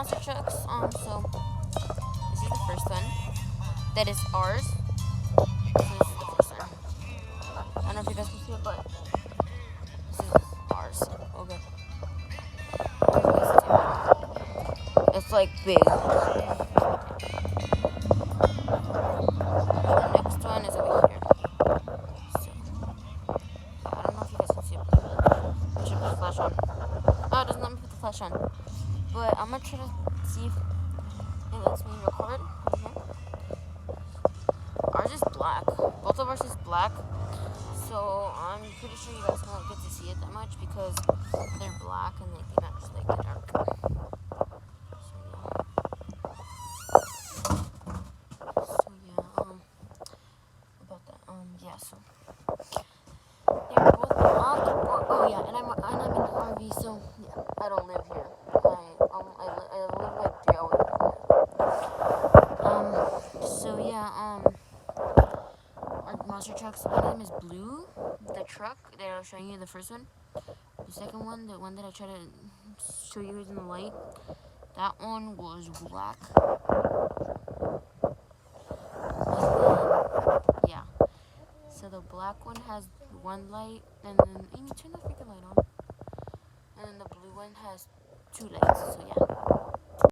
monster trucks. So this is the first one. That is ours. So this is the first one. I don't know if you guys can see it, but this is ours. Okay. It's like big. The next one is over here. So I don't know if you guys can see it. I should put the flash on. Oh, it doesn't let me put the flash on. But I'm gonna try to see if it lets me record. Ours is black. Both of ours is black. So I'm pretty sure you guys won't get to see it that much because they're black and they match like the dark. So yeah, about that. Yeah. So they're both black. Oh yeah, and I'm in the RV. So yeah, I don't live here. I live like 3 hours. So yeah. Our monster trucks. One of them is blue. The truck that I was showing you, the first one. The second one, the one that I tried to show you guys in the light, that one was black. Yeah. So the black one has one light, and then Amy, turn the freaking light on. And then the blue one has 2 lights. So yeah.